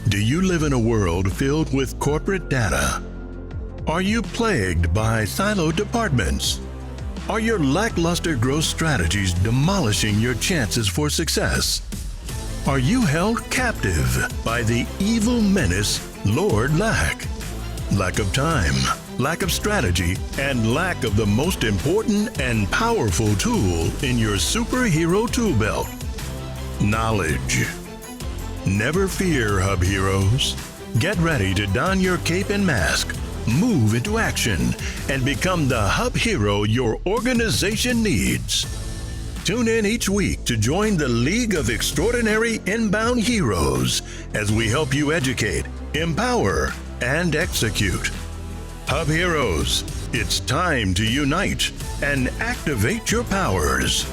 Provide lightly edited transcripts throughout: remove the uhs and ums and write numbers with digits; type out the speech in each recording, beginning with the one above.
Do you live in a world filled with corporate data? Are you plagued by siloed departments? Are your lackluster growth strategies demolishing your chances for success? Are you held captive by the evil menace, Lord Lack? Lack of time, lack of strategy, and lack of the most important and powerful tool in your superhero tool belt, knowledge. Never fear, Hub Heroes. Get ready to don your cape and mask, move into action, and become the Hub Hero your organization needs. Tune in each week to join the League of Extraordinary Inbound Heroes as we help you educate, empower, and execute. Hub Heroes, it's time to unite and activate your powers.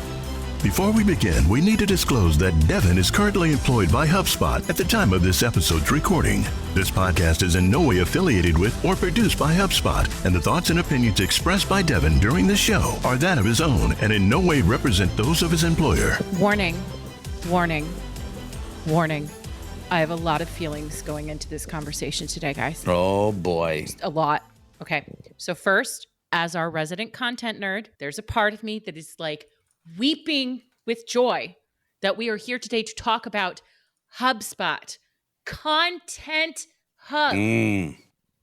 Before we begin, we need to disclose that Devin is currently employed by HubSpot at the time of this episode's recording. This podcast is in no way affiliated with or produced by HubSpot, and the thoughts and opinions expressed by Devin during the show are that of his own and in no way represent those of his employer. Warning, warning, warning. I have a lot of feelings going into this conversation today, guys. Oh, boy. Just a lot. Okay, so first, as our resident content nerd, there's a part of me that is like, weeping with joy that we are here today to talk about HubSpot, Content Hub,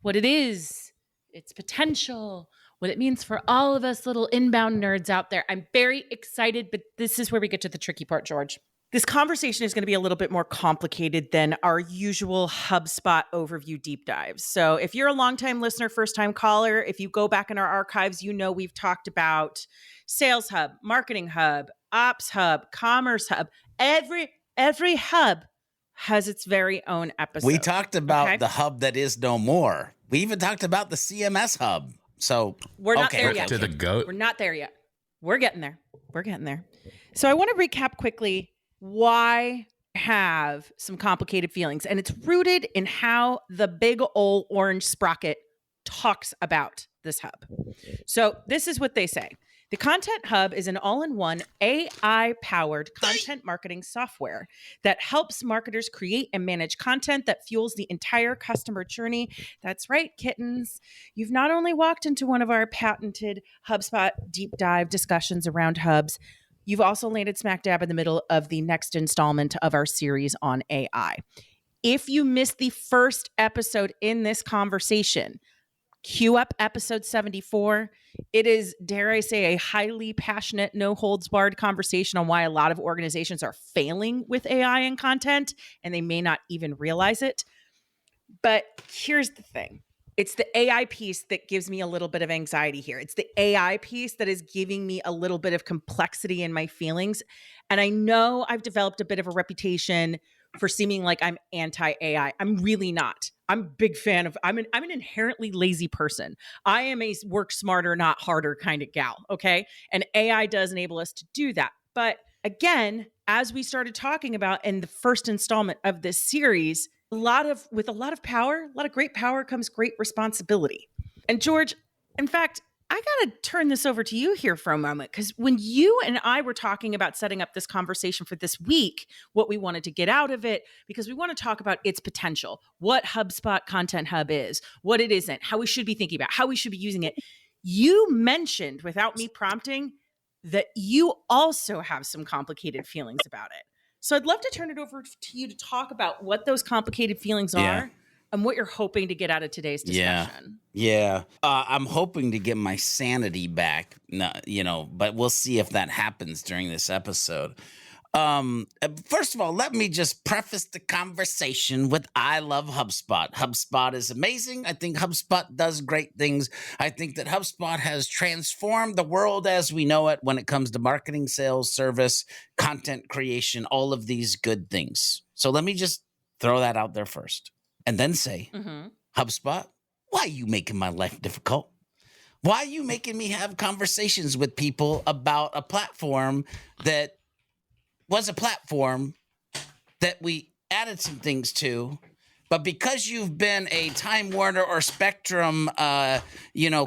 what it is, its potential, what it means for all of us little inbound nerds out there. I'm very excited, but this is where we get to the tricky part, George. This conversation is going to be a little bit more complicated than our usual HubSpot overview deep dives. So if you're a longtime listener, first-time caller, if you go back in our archives, you know we've talked about Sales Hub, Marketing Hub, Ops Hub, Commerce Hub. Every hub has its very own episode. We talked about the hub that is no more. We even talked about the CMS hub. So we're not there yet. To the goat. We're not there yet. We're getting there. We're getting there. So I want to recap quickly why have some complicated feelings. And it's rooted in how the big old orange sprocket talks about this hub. So this is what they say. The Content Hub is an all-in-one AI-powered content marketing software that helps marketers create and manage content that fuels the entire customer journey. That's right, kittens. You've not only walked into one of our patented HubSpot deep dive discussions around hubs, you've also landed smack dab in the middle of the next installment of our series on AI. If you missed the first episode in this conversation, cue up episode 74. It is, dare I say, a highly passionate, no holds barred conversation on why a lot of organizations are failing with AI and content, and they may not even realize it. But here's the thing. It's the AI piece that gives me a little bit of anxiety here. It's the AI piece that is giving me a little bit of complexity in my feelings. And I know I've developed a bit of a reputation for seeming like I'm anti-AI. I'm really not. I'm a big fan of, I'm an inherently lazy person. I am a work smarter, not harder kind of gal, okay? And AI does enable us to do that. But again, as we started talking about in the first installment of this series, with a lot of power, a lot of great power comes great responsibility. And George, in fact, I got to turn this over to you here for a moment, because when you and I were talking about setting up this conversation for this week, what we wanted to get out of it, because we want to talk about its potential, what HubSpot Content Hub is, what it isn't, how we should be thinking about, how we should be using it. You mentioned, without me prompting, that you also have some complicated feelings about it. So I'd love to turn it over to you to talk about what those complicated feelings are and what you're hoping to get out of today's discussion. Yeah. I'm hoping to get my sanity back, but we'll see if that happens during this episode. First of all, let me just preface the conversation with I love HubSpot. HubSpot is amazing. I think HubSpot does great things. I think that HubSpot has transformed the world as we know it when it comes to marketing, sales, service, content creation, all of these good things. So let me just throw that out there first and then say, HubSpot, why are you making my life difficult? Why are you making me have conversations with people about a platform that was a platform that we added some things to, but because you've been a Time Warner or Spectrum,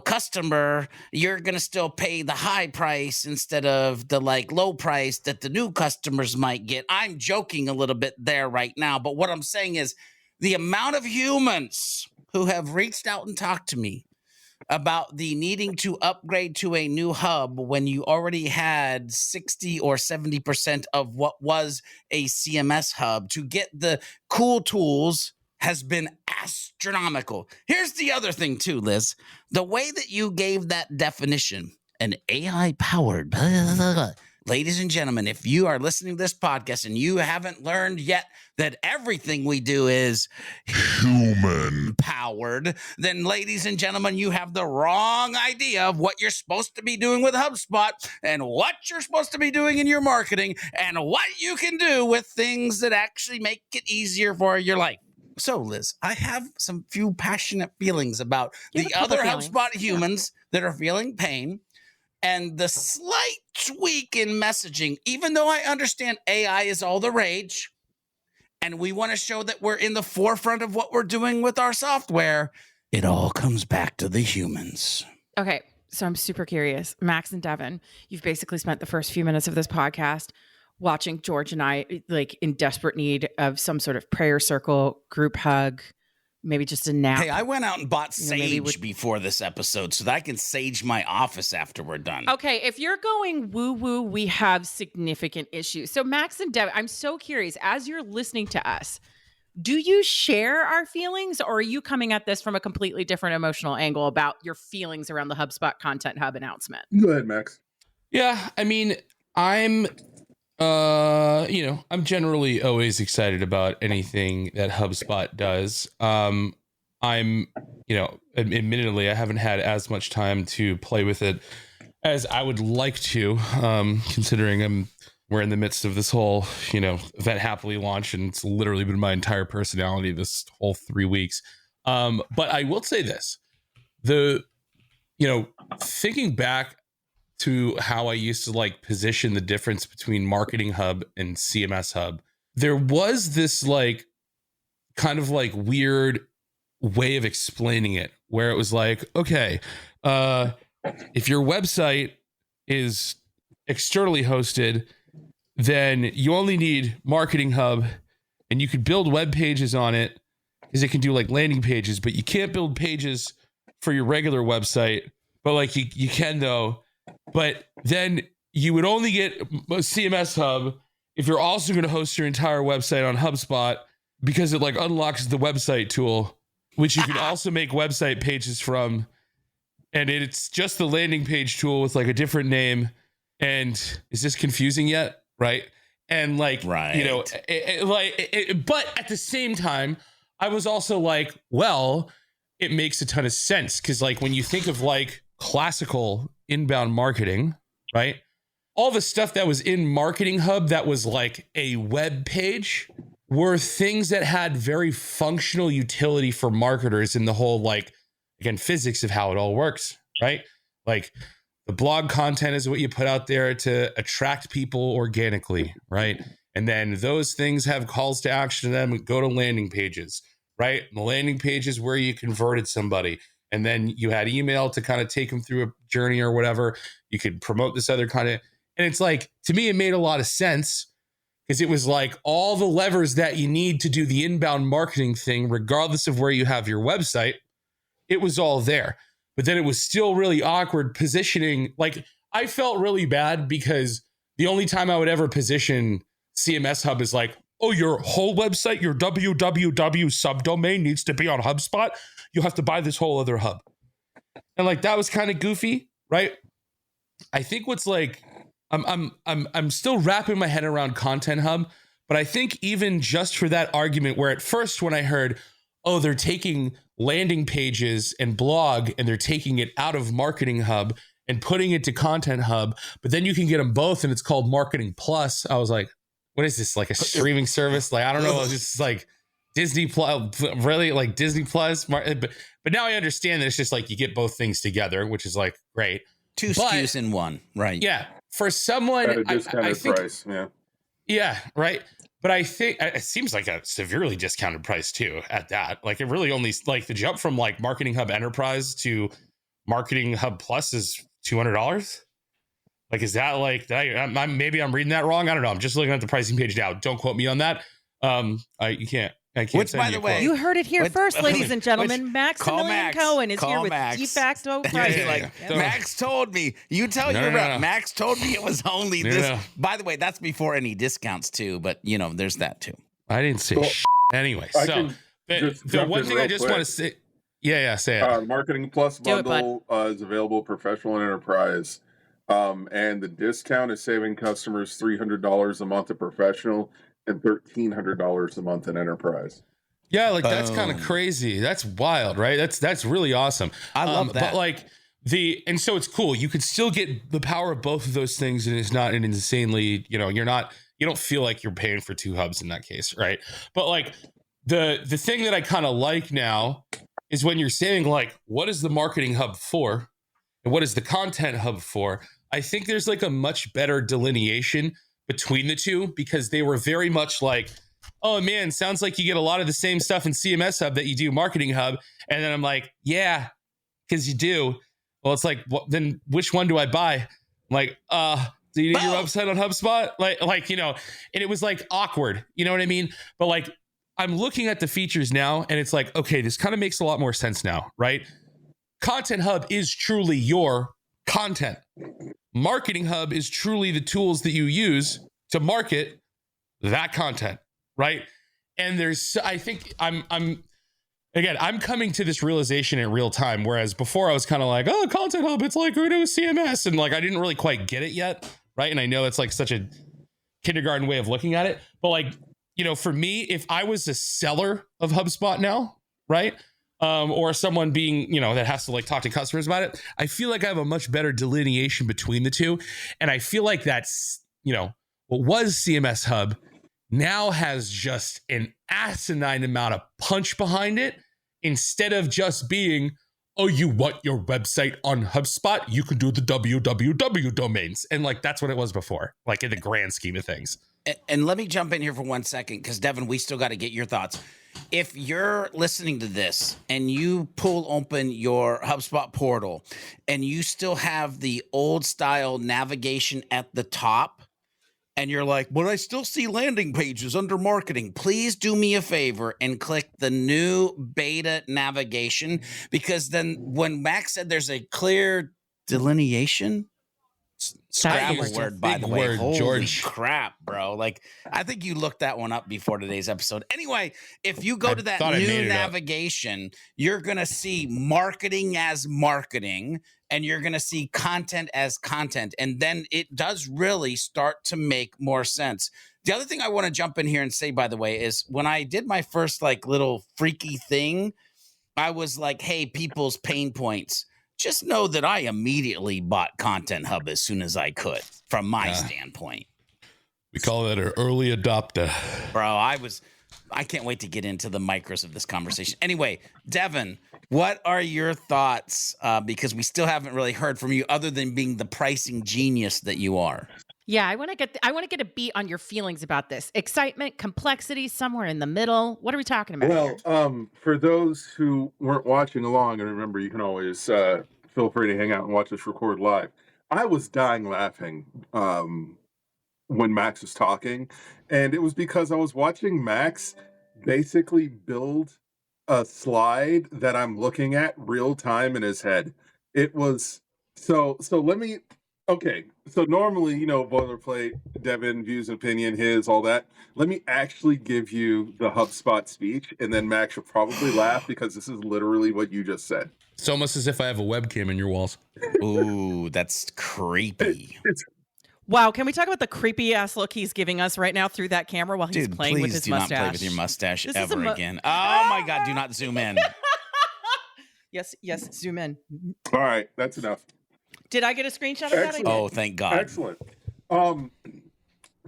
customer, you're going to still pay the high price instead of the low price that the new customers might get. I'm joking a little bit there right now, but what I'm saying is the amount of humans who have reached out and talked to me about the needing to upgrade to a new hub when you already had 60 or 70% of what was a CMS hub to get the cool tools has been astronomical. Here's the other thing too, Liz. The way that you gave that definition, an AI-powered, ladies and gentlemen, if you are listening to this podcast and you haven't learned yet that everything we do is human-powered, then, ladies and gentlemen, you have the wrong idea of what you're supposed to be doing with HubSpot and what you're supposed to be doing in your marketing and what you can do with things that actually make it easier for your life. So, Liz, I have some few passionate feelings about the other HubSpot humans that are feeling pain and the slight tweak in messaging, even though I understand AI is all the rage and we want to show that we're in the forefront of what we're doing with our software, it all comes back to the humans. Okay, so I'm super curious. Max and Devin, you've basically spent the first few minutes of this podcast watching George and I like in desperate need of some sort of prayer circle, group hug, maybe just a nap. Hey, I went out and bought sage before this episode so that I can sage my office after we're done. Okay, if you're going woo-woo, we have significant issues. So Max and Devin, I'm so curious, as you're listening to us, do you share our feelings or are you coming at this from a completely different emotional angle about your feelings around the HubSpot Content Hub announcement? Go ahead, Max. Yeah, I mean, I'm generally always excited about anything that HubSpot does. Admittedly, I haven't had as much time to play with it as I would like to, considering we're in the midst of this whole, event happily launch, and it's literally been my entire personality this whole 3 weeks. But I will say this, thinking back to how I used to like position the difference between Marketing Hub and CMS Hub, there was this like kind of like weird way of explaining it where it was like, okay, if your website is externally hosted, then you only need Marketing Hub and you could build web pages on it because it can do like landing pages, but you can't build pages for your regular website, but like you can though. But then you would only get CMS Hub if you're also going to host your entire website on HubSpot, because it like unlocks the website tool, which you can also make website pages from. And it's just the landing page tool with like a different name. And is this confusing yet? Right. And like, right. But at the same time, I was also like, well, it makes a ton of sense. Cause like when you think of like classical inbound marketing, right? All the stuff that was in Marketing Hub that was like a web page were things that had very functional utility for marketers in the whole, like, again, physics of how it all works, right? Like the blog content is what you put out there to attract people organically, right? And then those things have calls to action to them and go to landing pages, right? And the landing page is where you converted somebody. And then you had email to kind of take them through a journey or whatever. You could promote this other content. And it's like, to me, it made a lot of sense because it was like all the levers that you need to do the inbound marketing thing, regardless of where you have your website, it was all there. But then it was still really awkward positioning. Like I felt really bad because the only time I would ever position CMS Hub is like, oh, your whole website, your www subdomain needs to be on HubSpot. You have to buy this whole other hub. And like, that was kind of goofy, right? I think what's like, I'm still wrapping my head around Content Hub, but I think even just for that argument where at first when I heard, oh, they're taking landing pages and blog and they're taking it out of Marketing Hub and putting it to Content Hub, but then you can get them both and it's called Marketing Plus. I was like, what is this? Like a streaming service? Like, I don't know. It's just like Disney Plus, really like Disney Plus. But now I understand that it's just like you get both things together, which is like great. Two SKUs in one, right? Yeah. For someone, at a discounted price. Yeah. Yeah. Right. But I think it seems like a severely discounted price too at that. Like it really only like the jump from like Marketing Hub Enterprise to Marketing Hub Plus is $200. Like, is that like, maybe I'm reading that wrong? I don't know. I'm just looking at the pricing page now. Don't quote me on that. You can't I can't Which, send by you the a way, quote. You heard it here first, ladies and gentlemen. call Maximilian Max. Cohen is Call here with Max. de facto Yeah, prices. yeah, Like, yeah. Max told me. You tell No, your no, rep. no. Max told me it was only No, this. no. By the way, that's before any discounts too. But there's that too. I didn't say Well, anyway. I So can just the jump one in thing I real just quick. want to say, yeah, say it. Marketing Plus Do it, bud. bundle is available professional and enterprise. And the discount is saving customers $300 a month at professional and $1,300 a month in enterprise. Yeah, like that's kind of Boom. crazy. That's wild, right? That's really awesome. I love that. But like and so it's cool. You could still get the power of both of those things, and it's not an insanely, you don't feel like you're paying for two hubs in that case, right? But like the thing that I kind of like now is when you're saying like, what is the marketing hub for, and what is the content hub for? I think there's like a much better delineation between the two, because they were very much like, oh man, sounds like you get a lot of the same stuff in CMS Hub that you do Marketing Hub. And then I'm like, yeah, because you do. Well, it's like, then which one do I buy? I'm like, do you need your website on HubSpot? And it was like awkward. You know what I mean? But like, I'm looking at the features now and it's like, okay, this kind of makes a lot more sense now, right? Content Hub is truly your content. Marketing Hub is truly the tools that you use to market that content, right? And I think I'm coming to this realization in real time, whereas before I was kind of like, oh, Content Hub, it's like Udo CMS, and like I didn't really quite get it yet, right? And I know it's like such a kindergarten way of looking at it, but like, for me, if I was a seller of HubSpot now, right? Or someone being, that has to like talk to customers about it, I feel like I have a much better delineation between the two. And I feel like that's, what was CMS Hub now has just an asinine amount of punch behind it, instead of just being, oh, you want your website on HubSpot? You can do the www domains. And like, that's what it was before, like in the grand scheme of things. And let me jump in here for 1 second, because Devin, we still got to get your thoughts. If you're listening to this and you pull open your HubSpot portal and you still have the old style navigation at the top, and you're like, but I still see landing pages under marketing, please do me a favor and click the new beta navigation, because then when Max said there's a clear delineation, Scrabble That's a word, by big the way. word, Holy George. crap, bro. Like, I think you looked that one up before today's episode. Anyway, if you go I to that thought I made new it up. navigation, you're going to see marketing as marketing, and you're going to see content as content. And then it does really start to make more sense. The other thing I want to jump in here and say, by the way, is when I did my first like little freaky thing, I was like, hey, people's pain points. Just know that I immediately bought Content Hub as soon as I could, from my standpoint. We call that an early adopter. Bro, I can't wait to get into the micros of this conversation. Anyway, Devin, what are your thoughts? Because we still haven't really heard from you, other than being the pricing genius that you are. Yeah, I want to get a beat on your feelings about this. Excitement, complexity, somewhere in the middle. What are we talking about here? Well, for those who weren't watching along, and remember, you can always feel free to hang out and watch us record live. I was dying laughing when Max was talking, and it was because I was watching Max basically build a slide that I'm looking at real time in his head. It was so let me. Okay, so normally, boilerplate, Devin, views and opinion, his, all that. Let me actually give you the HubSpot speech, and then Max will probably laugh, because this is literally what you just said. It's almost as if I have a webcam in your walls. Ooh, that's creepy. Wow, can we talk about the creepy ass look he's giving us right now through that camera while he's Dude, playing please with his do mustache? not play with your mustache This is ever again. Oh my God, do not zoom in. Yes, zoom in. All right, that's enough. Did I get a screenshot of that? I Excellent. did. Oh, thank God. Excellent.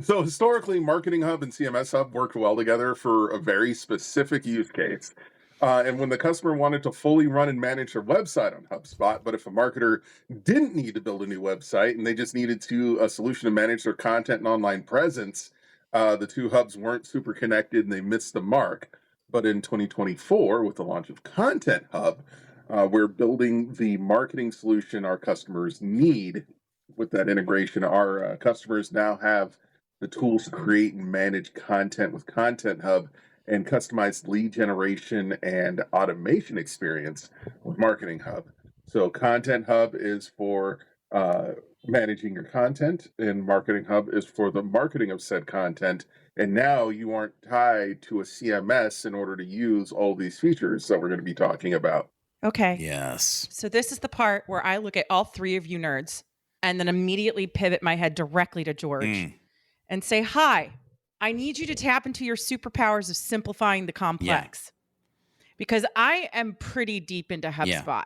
So historically, Marketing Hub and CMS Hub worked well together for a very specific use case. And when the customer wanted to fully run and manage their website on HubSpot, but if a marketer didn't need to build a new website and they just needed a solution to manage their content and online presence, the two hubs weren't super connected and they missed the mark. But in 2024, with the launch of Content Hub, we're building the marketing solution our customers need. With that integration, our customers now have the tools to create and manage content with Content Hub and customized lead generation and automation experience with Marketing Hub. So Content Hub is for managing your content, and Marketing Hub is for the marketing of said content. And now you aren't tied to a CMS in order to use all these features that we're going to be talking about. Okay. Yes. So this is the part where I look at all three of you nerds and then immediately pivot my head directly to George and say, hi, I need you to tap into your superpowers of simplifying the complex. Because I am pretty deep into HubSpot.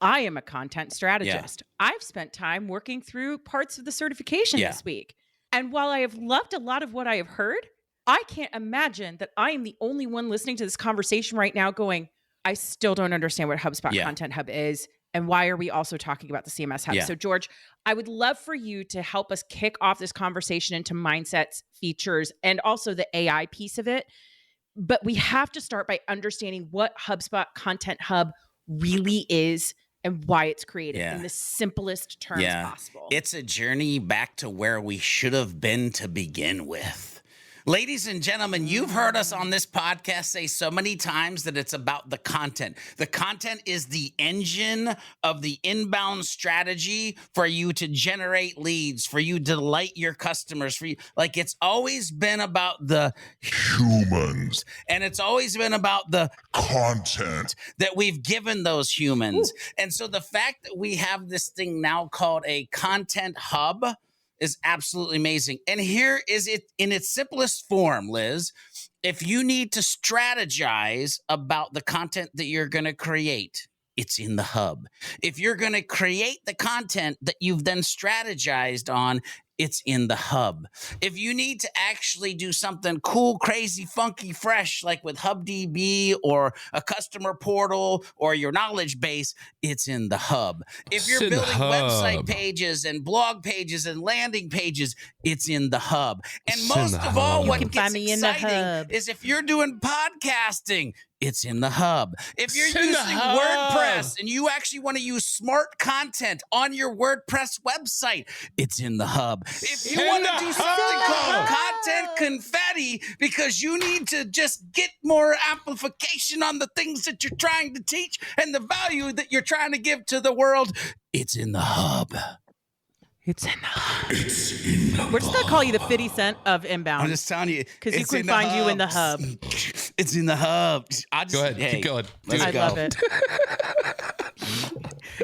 I am a content strategist. I've spent time working through parts of the certification this week. And while I have loved a lot of what I have heard, I can't imagine that I am the only one listening to this conversation right now going, I still don't understand what HubSpot Content Hub is. And why are we also talking about the CMS Hub? So George, I would love for you to help us kick off this conversation into mindsets, features, and also the AI piece of it. But we have to start by understanding what HubSpot Content Hub really is and why it's created in the simplest terms possible. It's a journey back to where we should have been to begin with. Ladies and gentlemen, you've heard us on this podcast say so many times that it's about the content. The content is the engine of the inbound strategy for you to generate leads, for you to delight your customers, for you. Like, it's always been about the humans, and it's always been about the content that we've given those humans. And so the fact that we have this thing now called a content hub is absolutely amazing. And here is it in its simplest form, Liz. If you need to strategize about the content that you're going to create, it's in the hub. If you're going to create the content that you've then strategized on, it's in the hub. If you need to actually do something cool, crazy, funky, fresh, like with HubDB or a customer portal or your knowledge base, it's in the hub. If you're building website pages and blog pages and landing pages, it's in the hub. And most of all, what gets exciting is if you're doing podcasting, it's in the hub. If you're using WordPress and you actually want to use smart content on your WordPress website, it's in the hub. If you want to do something called content confetti because you need to just get more amplification on the things that you're trying to teach and the value that you're trying to give to the world, it's in the hub. It's in the hub. We're just going to call you the 50 Cent of inbound. I'm just telling you. Because you can find you in the hub. It's in the hub. Go ahead. Keep going. I love it.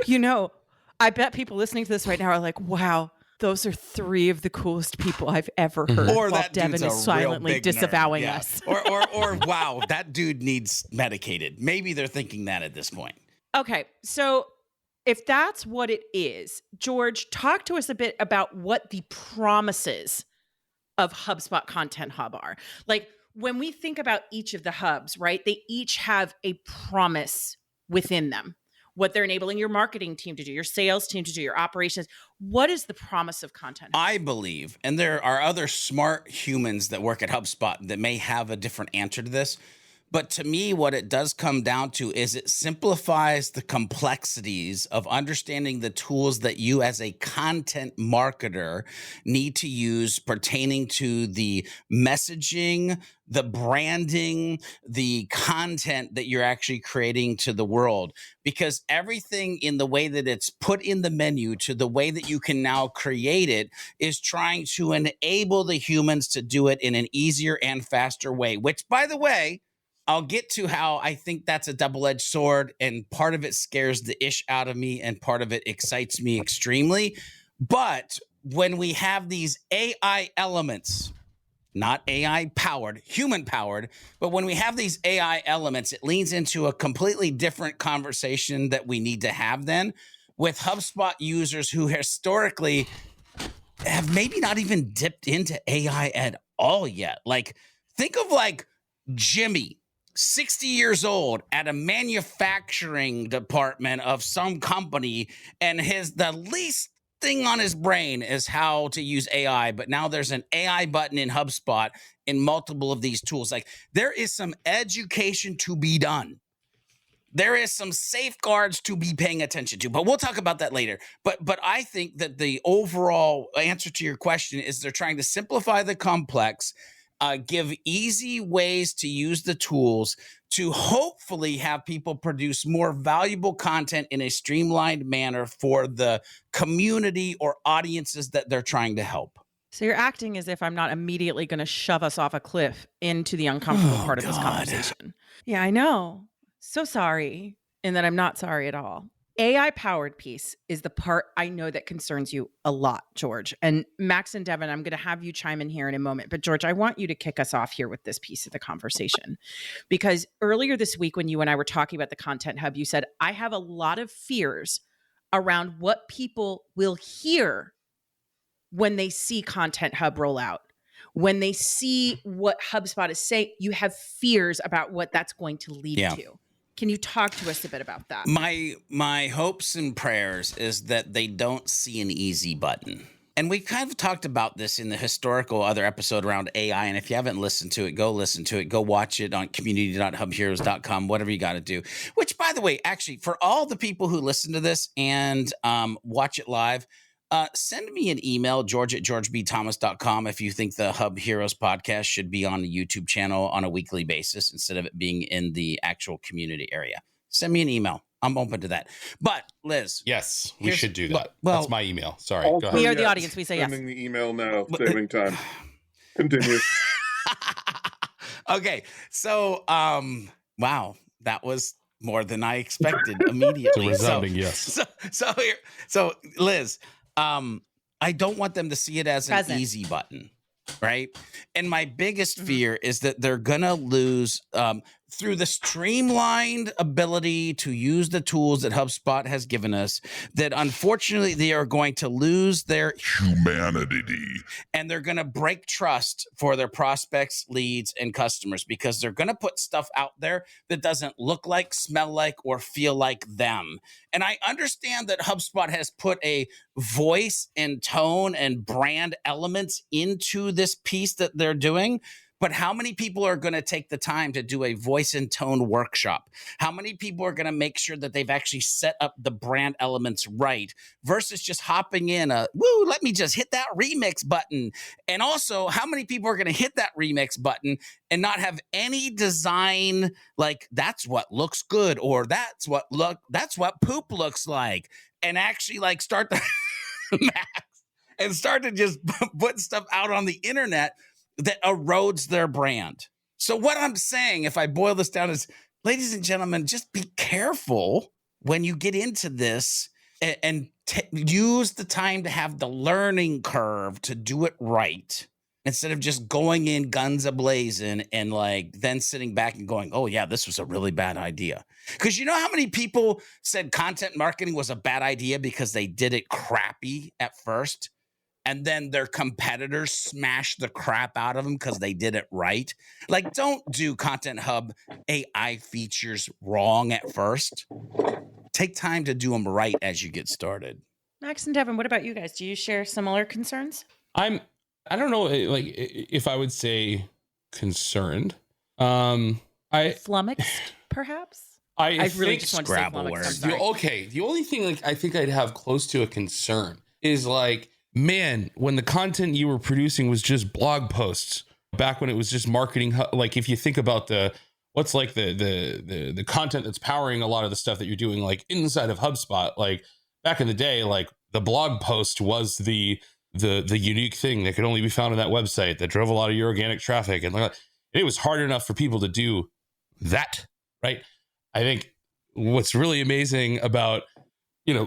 You know, I bet people listening to this right now are like, wow, those are three of the coolest people I've ever heard. Or while that Devin is silently disavowing us. or wow, that dude needs medicated. Maybe they're thinking that at this point. Okay, so if that's what it is, George, talk to us a bit about what the promises of HubSpot Content Hub are. Like, when we think about each of the hubs, right, they each have a promise within them. What they're enabling your marketing team to do, your sales team to do, your operations. What is the promise of Content Hub? I believe, and there are other smart humans that work at HubSpot that may have a different answer to this, but to me, what it does come down to is it simplifies the complexities of understanding the tools that you as a content marketer need to use pertaining to the messaging, the branding, the content that you're actually creating to the world. Because everything in the way that it's put in the menu to the way that you can now create it is trying to enable the humans to do it in an easier and faster way, which, by the way, I'll get to how I think that's a double-edged sword, and part of it scares the ish out of me and part of it excites me extremely. But when we have these AI elements, not AI powered, human powered, but when we have these AI elements, it leans into a completely different conversation that we need to have then with HubSpot users who historically have maybe not even dipped into AI at all yet. Like, think of like Jimmy, 60 years old at a manufacturing department of some company, and the least thing on his brain is how to use AI. But now there's an AI button in HubSpot in multiple of these tools. Like, there is some education to be done. There is some safeguards to be paying attention to, but we'll talk about that later. But I think that the overall answer to your question is they're trying to simplify the complex give easy ways to use the tools to hopefully have people produce more valuable content in a streamlined manner for the community or audiences that they're trying to help. So you're acting as if I'm not immediately going to shove us off a cliff into the uncomfortable part of this conversation. Yeah, I know. So sorry. And that I'm not sorry at all. AI powered piece is the part I know that concerns you a lot, George. And Max and Devin, I'm going to have you chime in here in a moment. But George, I want you to kick us off here with this piece of the conversation. Because earlier this week, when you and I were talking about the Content Hub, you said, I have a lot of fears around what people will hear when they see Content Hub roll out. When they see what HubSpot is saying, you have fears about what that's going to lead to. Can you talk to us a bit about that? My hopes and prayers is that they don't see an easy button. And we kind of talked about this in the historical other episode around AI. And if you haven't listened to it, go listen to it. Go watch it on community.hubheroes.com, whatever you got to do. Which, by the way, actually, for all the people who listen to this and watch it live, send me an email, george@georgebthomas.com, if you think the Hub Heroes podcast should be on the YouTube channel on a weekly basis instead of it being in the actual community area. Send me an email. I'm open to that. But Liz. Yes, we should do that. Well, that's my email. Sorry. Also, Go ahead. We are the audience. We say yes. Sending the email now, saving time. Continue. Okay. So, wow, that was more than I expected immediately. It's a resounding yes. So Liz, I don't want them to see it as an easy button, right? And my biggest fear is that they're going to lose through the streamlined ability to use the tools that HubSpot has given us, that unfortunately they are going to lose their Humanity. and they're going to break trust for their prospects, leads, and customers because they're going to put stuff out there that doesn't look like, smell like, or feel like them. And I understand that HubSpot has put a voice and tone and brand elements into this piece that they're doing. But how many people are going to take the time to do a voice and tone workshop? How many people are going to make sure that they've actually set up the brand elements right versus just hopping in let me just hit that remix button? And also, how many people are going to hit that remix button and not have any design like that's what looks good or that's what poop looks like, and actually like start to and start to just put stuff out on the internet that erodes their brand. So what I'm saying, if I boil this down, is, ladies and gentlemen, just be careful when you get into this and use the time to have the learning curve to do it right, instead of just going in guns a-blazing and like then sitting back and going, oh yeah, this was a really bad idea. Because you know how many people said content marketing was a bad idea because they did it crappy at first? And then their competitors smash the crap out of them because they did it right. Like, don't do Content Hub AI features wrong at first. Take time to do them right as you get started. Max and Devin, what about you guys? Do you share similar concerns? I don't know, like, if I would say concerned. Flummoxed, perhaps? I really just want to say flummoxed. The only thing like I think I'd have close to a concern is like, man, when the content you were producing was just blog posts back when it was just marketing, like if you think about the content that's powering a lot of the stuff that you're doing, like inside of HubSpot, like back in the day, like the blog post was the unique thing that could only be found on that website that drove a lot of your organic traffic. And it was hard enough for people to do that, right? I think what's really amazing about,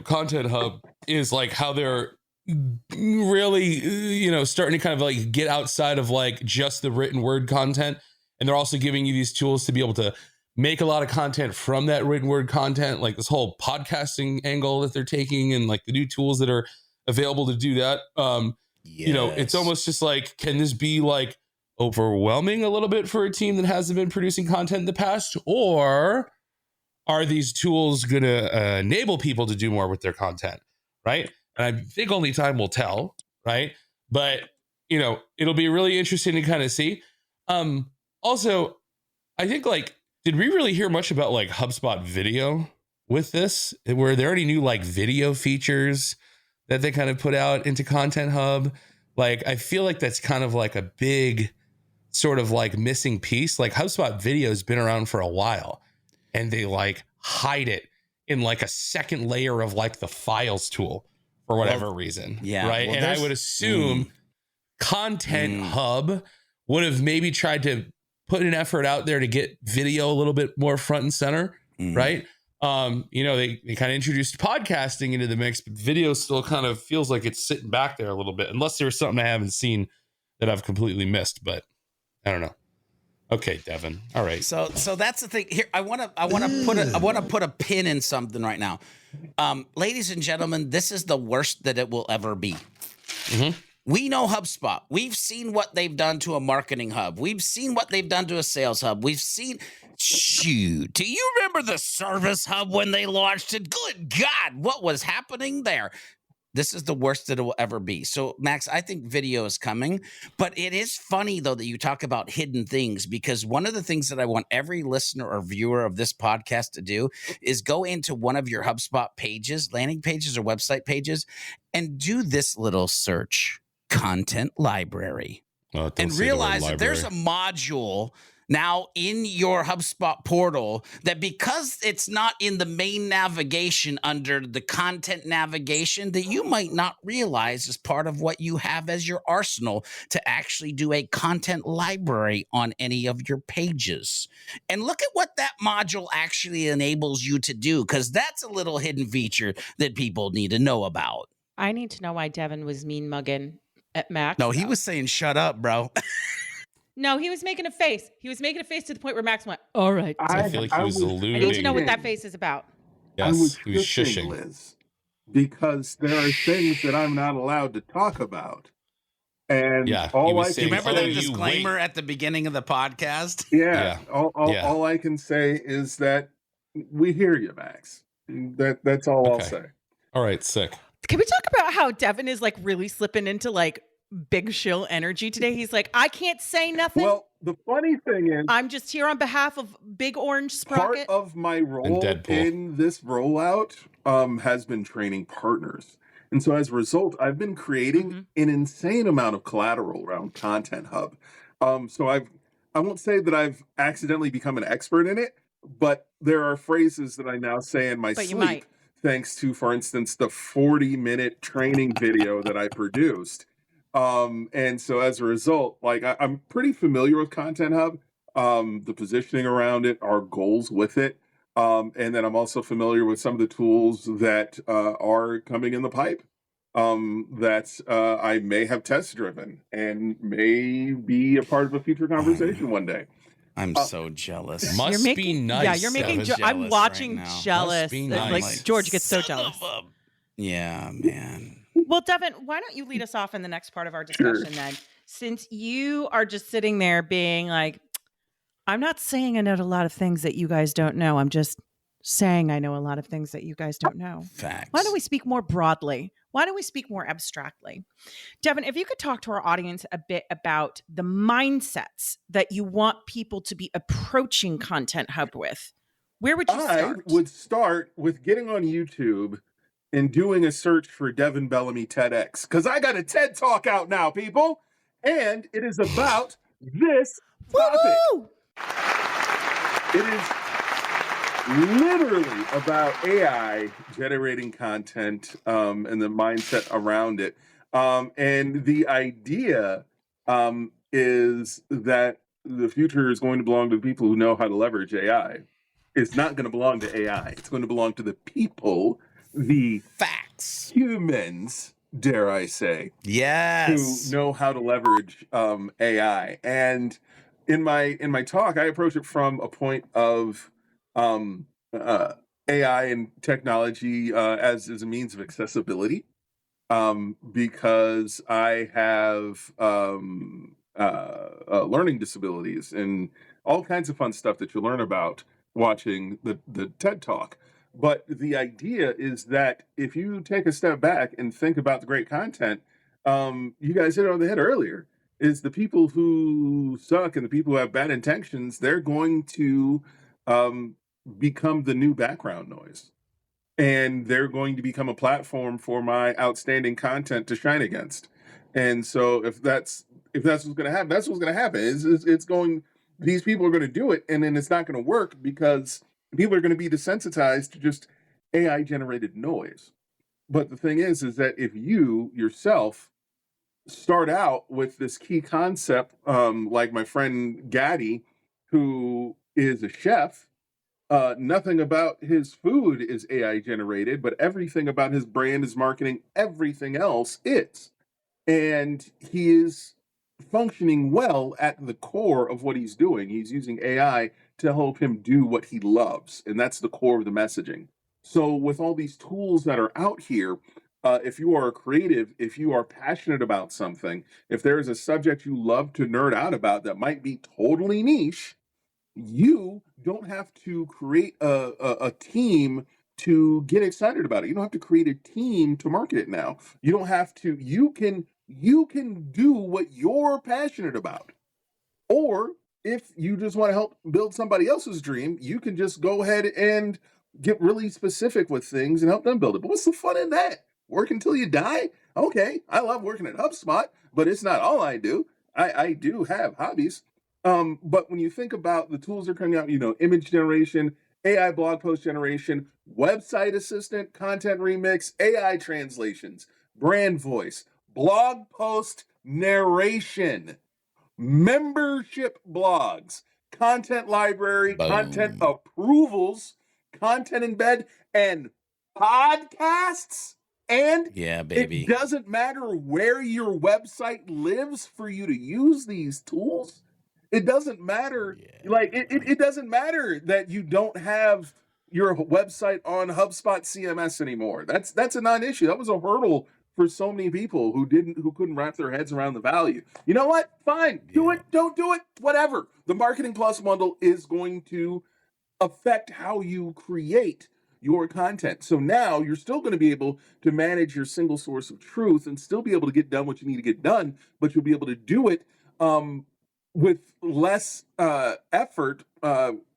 Content Hub is like how they're really, starting to kind of like get outside of like just the written word content. And they're also giving you these tools to be able to make a lot of content from that written word content, like this whole podcasting angle that they're taking and like the new tools that are available to do that. It's almost just like, can this be like overwhelming a little bit for a team that hasn't been producing content in the past? Or are these tools going to enable people to do more with their content? Right. And I think only time will tell, right? But, it'll be really interesting to kind of see. Also, I think like, did we really hear much about like HubSpot video with this? Were there any new like video features that they kind of put out into Content Hub? Like, I feel like that's kind of like a big sort of like missing piece. Like HubSpot video has been around for a while, and they like hide it in like a second layer of like the files tool for whatever reason. Yeah. Right. Well, and I would assume Content Hub would have maybe tried to put an effort out there to get video a little bit more front and center. Right. You know, they kind of introduced podcasting into the mix, but video still kind of feels like it's sitting back there a little bit, unless there's something I haven't seen that I've completely missed, but I don't know. Okay, Devin. All right. So that's the thing here. I want to put a pin in something right now. Ladies and gentlemen, this is the worst that it will ever be. We know HubSpot. We've seen what they've done to a marketing hub. We've seen what they've done to a sales hub. We've seen, shoot, do you remember the service hub when they launched it? Good God, what was happening there? This is the worst that it will ever be. So, Max, I think video is coming, but it is funny, though, that you talk about hidden things, because one of the things that I want every listener or viewer of this podcast to do is go into one of your HubSpot pages, landing pages or website pages, and do this little search. Content library, and realize that there's a module now in your HubSpot portal that, because it's not in the main navigation under the content navigation, that you might not realize is part of what you have as your arsenal to actually do a content library on any of your pages. And look at what that module actually enables you to do, because that's a little hidden feature that people need to know about. I need to know why Devin was mean mugging at Max. No, he was saying, shut up, bro. No, he was making a face. He was making a face to the point where Max went, all right. I feel like he was alluding. I need to know what that face is about. Yes, he was shushing. Liz, because there are things that I'm not allowed to talk about. And all I can remember that disclaimer at the beginning of the podcast? Yeah. All I can say is that we hear you, Max. That's all I'll say. All right, sick. Can we talk about how Devin is like really slipping into like big shill energy today? He's like, I can't say nothing. Well, the funny thing is, I'm just here on behalf of Big Orange Sprocket. Part of my role in this rollout has been training partners. And so as a result, I've been creating an insane amount of collateral around Content Hub. So I won't say that I've accidentally become an expert in it, but there are phrases that I now say in my sleep. Thanks to, for instance, the 40-minute training video that I produced. And so as a result, like I'm pretty familiar with Content Hub, the positioning around it, our goals with it. And then I'm also familiar with some of the tools that are coming in the pipe that I may have test driven and may be a part of a future conversation one day. I'm so jealous. Must be nice. Yeah, you're making. I'm watching right jealous. Nice. Like George gets so jealous. Yeah, man. Well, Devin, why don't you lead us off in the next part of our discussion then? Since you are just sitting there being like, I'm not saying I know a lot of things that you guys don't know. I'm just saying I know a lot of things that you guys don't know. Facts. Why don't we speak more broadly? Why don't we speak more abstractly? Devin, if you could talk to our audience a bit about the mindsets that you want people to be approaching Content Hub with, where would you start? I would start with getting on YouTube and doing a search for Devin Bellamy TEDx, because I got a TED Talk out now, people, and it is about this topic. Woo-hoo! It is literally about AI generating content and the mindset around it. And the idea is that the future is going to belong to the people who know how to leverage AI. It's not going to belong to AI. It's going to belong to the people, the facts, humans, dare I say, yes, who know how to leverage AI. And in my talk, I approach it from a point of AI and technology as a means of accessibility, because I have learning disabilities and all kinds of fun stuff that you learn about watching the TED Talk. But the idea is that if you take a step back and think about the great content, you guys hit it on the head earlier, is the people who suck and the people who have bad intentions, they're going to become the new background noise. And they're going to become a platform for my outstanding content to shine against. And so if that's if that's what's going to happen, that's what's going to happen. It's going. These people are going to do it, and then it's not going to work because people are going to be desensitized to just AI generated noise. But the thing is that if you yourself start out with this key concept, like my friend Gaddy, who is a chef, nothing about his food is AI generated, but everything about his brand, his marketing, everything else is. And he is functioning well at the core of what he's doing. He's using AI to help him do what he loves. And that's the core of the messaging. So with all these tools that are out here, if you are a creative, if you are passionate about something, if there is a subject you love to nerd out about that might be totally niche, you don't have to create a team to get excited about it. You don't have to create a team to market it now. You don't have to, you can do what you're passionate about. Or if you just want to help build somebody else's dream, you can just go ahead and get really specific with things and help them build it. But what's the fun in that? Work until you die? Okay, I love working at HubSpot, but it's not all I do. I do have hobbies. But when you think about the tools that are coming out, image generation, AI blog post generation, website assistant, content remix, AI translations, brand voice, blog post narration, membership blogs, content library, Boom. content approvals, content embed, and podcasts. And yeah, baby, it doesn't matter where your website lives for you to use these tools. It doesn't matter. It doesn't matter that you don't have your website on HubSpot CMS anymore. That's a non-issue. That was a hurdle for so many people who couldn't wrap their heads around the value. You know what? Fine. Do it. Don't do it. Whatever. The Marketing Plus bundle is going to affect how you create your content. So now you're still going to be able to manage your single source of truth and still be able to get done what you need to get done, but you'll be able to do it with less effort.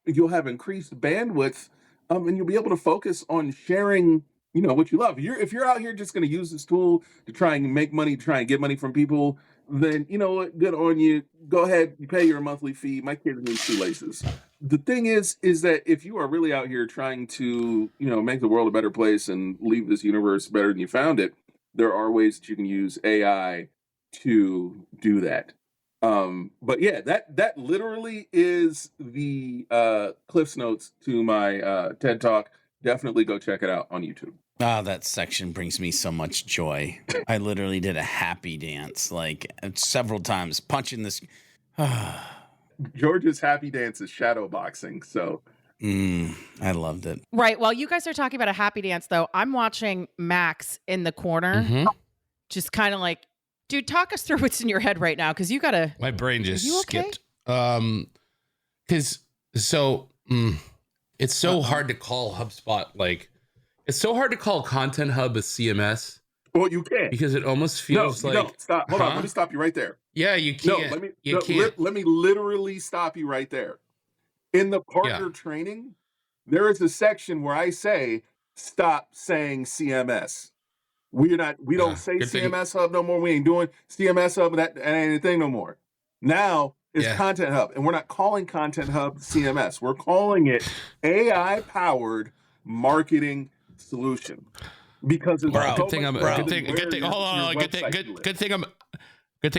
You'll have increased bandwidth, and you'll be able to focus on sharing, what you love. If you're out here just going to use this tool to try and make money, to try and get money from people, then you know what? Good on you. Go ahead, you pay your monthly fee. My kids need shoelaces. The thing is that if you are really out here trying to, make the world a better place and leave this universe better than you found it, there are ways that you can use AI to do that. But yeah, that literally is the Cliff's Notes to my TED Talk. Definitely go check it out on YouTube. Oh, that section brings me so much joy. I literally did a happy dance like several times, punching this. George's happy dance is shadow boxing. So I loved it. Right. While you guys are talking about a happy dance, though, I'm watching Max in the corner, just kind of like, dude, talk us through what's in your head right now, because you gotta. My brain just skipped. Okay? Because it's so hard to call HubSpot it's so hard to call Content Hub a CMS. Well, you can't, because it almost feels like. No, stop. Hold on. Let me stop you right there. Yeah, you can't. No, let me literally stop you right there. In the partner training, there is a section where I say, stop saying CMS. We don't say CMS Hub no more. We ain't doing CMS Hub, that ain't a thing no more. Now it's Content Hub, and we're not calling Content Hub CMS. We're calling it AI powered marketing solution, because it's good thing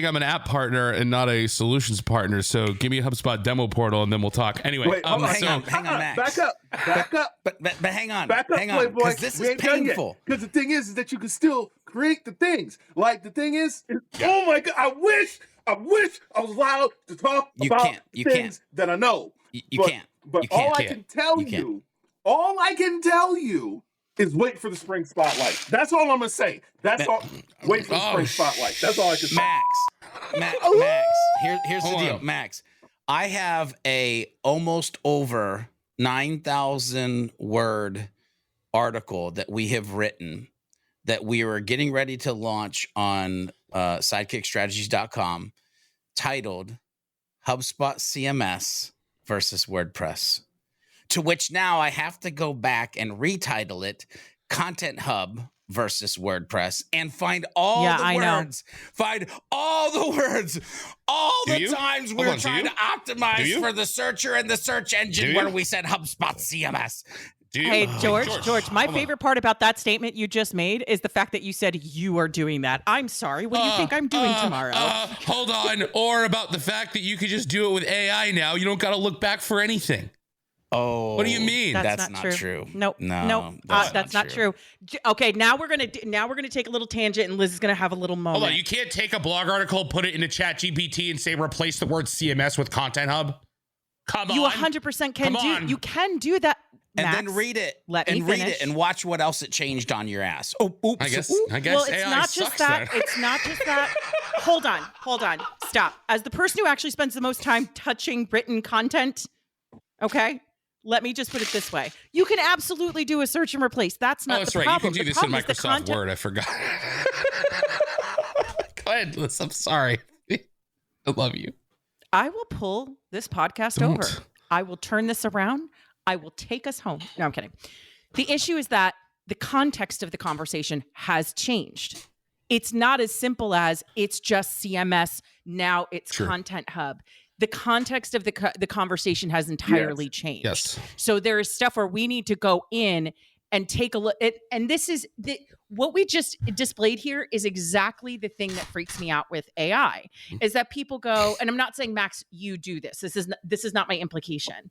I'm an app partner and not a solutions partner. So give me a HubSpot demo portal and then we'll talk. Anyway, wait, hang on, Max. Back up. But hang on, Playboy, because this is painful. Because the thing is that you can still create the things. Like the thing is, oh my God, I wish I was allowed to talk about things that I know. You can't. But all I can tell you is wait for the spring spotlight. That's all I'm gonna say. That's all. Wait for the spring spotlight. That's all I can say. Max. Here's the deal, Max. I have a almost over 9,000 word article that we have written that we are getting ready to launch on sidekickstrategies.com, titled HubSpot CMS versus WordPress. To which now I have to go back and retitle it Content Hub versus WordPress and find all Yeah, the I know. words. Find all the words. All Do the you? times we Hold were on, do trying you? to optimize Do you? for the searcher and the search engine Do you? where we said HubSpot CMS. Do you? Hey, George, my hold on. favorite part about that statement you just made is the fact that you said you are doing that. I'm sorry. What do you think I'm doing tomorrow? Hold on. Or about the fact that you could just do it with AI now. You don't got to look back for anything. Oh, What do you mean? That's not true. Nope. No, That's not true. Okay, now we're gonna take a little tangent, and Liz is gonna have a little moment. Hold on. You can't take a blog article, put it into ChatGPT, and say replace the word CMS with Content Hub. Come on. You 100% can Come do. on. You can do that. And Max. then read it. Let me read finish. it and watch what else it changed on your ass. Oh, oops. I guess Well, it's AI not sucks just that. then. It's not just that. Hold on. Stop. As the person who actually spends the most time touching written content, okay? Let me just put it this way. You can absolutely do a search and replace. That's not Oh, that's the right. problem. You can do The this in problem is the Microsoft content- Word. I forgot. Go ahead, Liz. I'm sorry. I love you. I will pull this podcast Don't. over. I will turn this around. I will take us home. No, I'm kidding. The issue is that the context of the conversation has changed. It's not as simple as it's just CMS. Now it's Sure. Content Hub. The context of the conversation has entirely changed. Yes. So there is stuff where we need to go in and take a look. And this is what we just displayed here is exactly the thing that freaks me out with AI is that people go, and I'm not saying, Max, you do this. This is not my implication.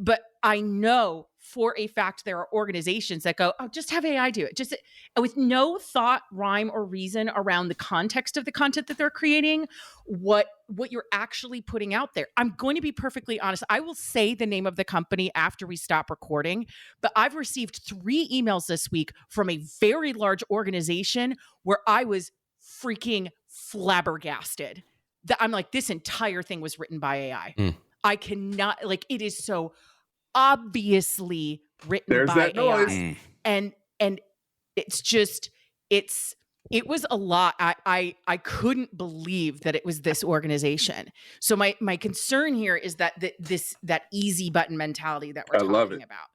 But I know for a fact there are organizations that go, oh, just have AI do it. Just with no thought, rhyme, or reason around the context of the content that they're creating, what you're actually putting out there. I'm going to be perfectly honest. I will say the name of the company after we stop recording, but I've received 3 emails this week from a very large organization where I was freaking flabbergasted. That I'm like, this entire thing was written by AI. I cannot, like, it is so obviously written by that noise. AI. And it's just, it was a lot. I couldn't believe that it was this organization. So my concern here is that that easy button mentality that we're I love talking it. about.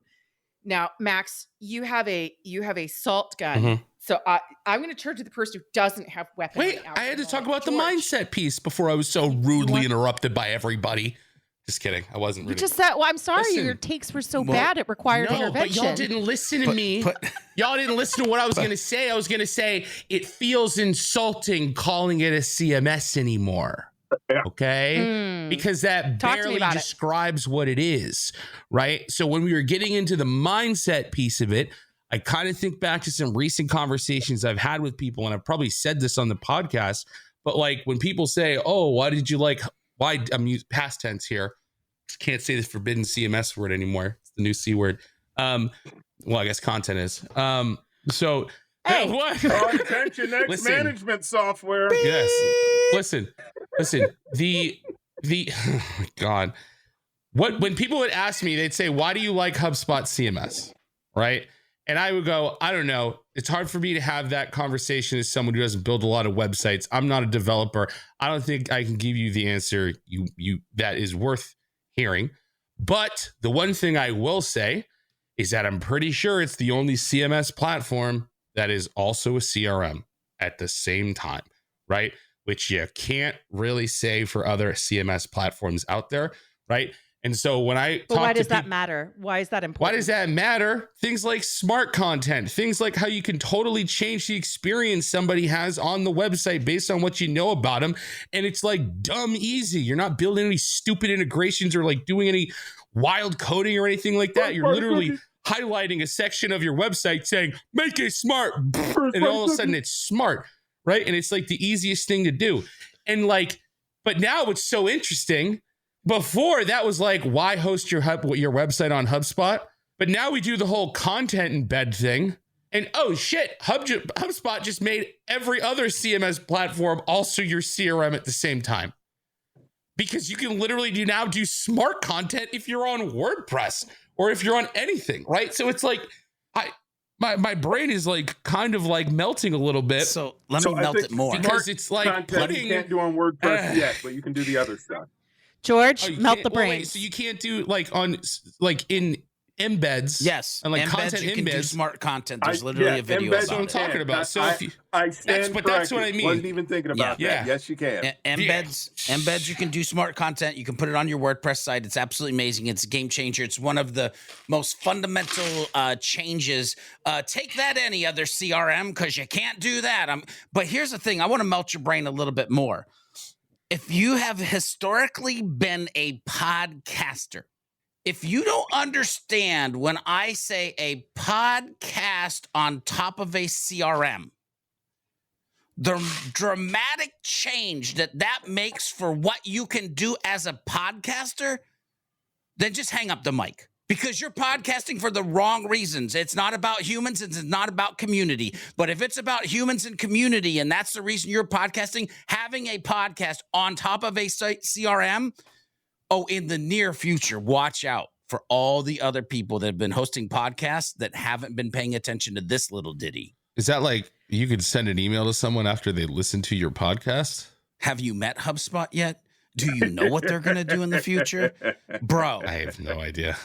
Now, Max, you have a salt gun. Mhm. So I'm going to turn to the person who doesn't have weapons. Wait, I had to talk about the mindset piece before I was so rudely interrupted by everybody. Just kidding. I wasn't You really. just said, well, I'm sorry, Listen, your takes were so bad it required No, intervention. but y'all didn't listen to me. Y'all didn't listen to what I was going to say. I was going to say it feels insulting calling it a CMS anymore. Yeah. Okay? Because that Talk to me barely about it. describes what it is, right? So when we were getting into the mindset piece of it, I kind of think back to some recent conversations I've had with people, and I've probably said this on the podcast, but like when people say, oh, why I'm using past tense here. Can't say this forbidden CMS word anymore. It's the new C word. Well, I guess content is. So Hey. what? Attention, next Listen. management software. Yes. Listen. The oh my God. When people would ask me, they'd say, why do you like HubSpot CMS? Right? And I would go, I don't know. It's hard for me to have that conversation as someone who doesn't build a lot of websites. I'm not a developer. I don't think I can give you the answer you that is worth hearing. But the one thing I will say is that I'm pretty sure it's the only CMS platform that is also a CRM at the same time, right? Which you can't really say for other CMS platforms out there, right? And so when I But why does that matter? Why is that important? Why does that matter? Things like smart content, things like how you can totally change the experience somebody has on the website based on what you know about them. And it's like dumb easy. You're not building any stupid integrations or like doing any wild coding or anything like that. You're literally highlighting a section of your website saying, make it smart. And all of a sudden it's smart, right? And it's like the easiest thing to do. And like, but now it's so interesting. Before that was like, why host your website on HubSpot? But now we do the whole content embed thing. And oh shit, HubSpot just made every other CMS platform also your CRM at the same time. Because you can literally now do smart content if you're on WordPress or if you're on anything, right? So it's like, my brain is like kind of like melting a little bit. So let me I melt think it more. Because it's like content you can't do on WordPress yet, but you can do the other stuff. George, you melt can't- the well, brain. wait, so you can't do like on like in embeds. Yes, and like embeds, content you can do embeds. smart content. There's literally a video embeds That's what I'm about it. talking about. So if you, I stand that's what I corrected. mean. Wasn't even thinking about that. Yeah. Yes, you can. Embeds, you can do smart content. You can put it on your WordPress site. It's absolutely amazing. It's a game changer. It's one of the most fundamental changes. Take that any other CRM, because you can't do that. But here's the thing. I want to melt your brain a little bit more. If you have historically been a podcaster, if you don't understand when I say a podcast on top of a CRM, the dramatic change that makes for what you can do as a podcaster, then just hang up the mic, because you're podcasting for the wrong reasons. It's not about humans. It's not about community. But if it's about humans and community, and that's the reason you're podcasting, having a podcast on top of a CRM, in the near future, watch out for all the other people that have been hosting podcasts that haven't been paying attention to this little ditty. Is that like you could send an email to someone after they listen to your podcast? Have you met HubSpot yet? Do you know what they're going to do in the future? Bro, I have no idea.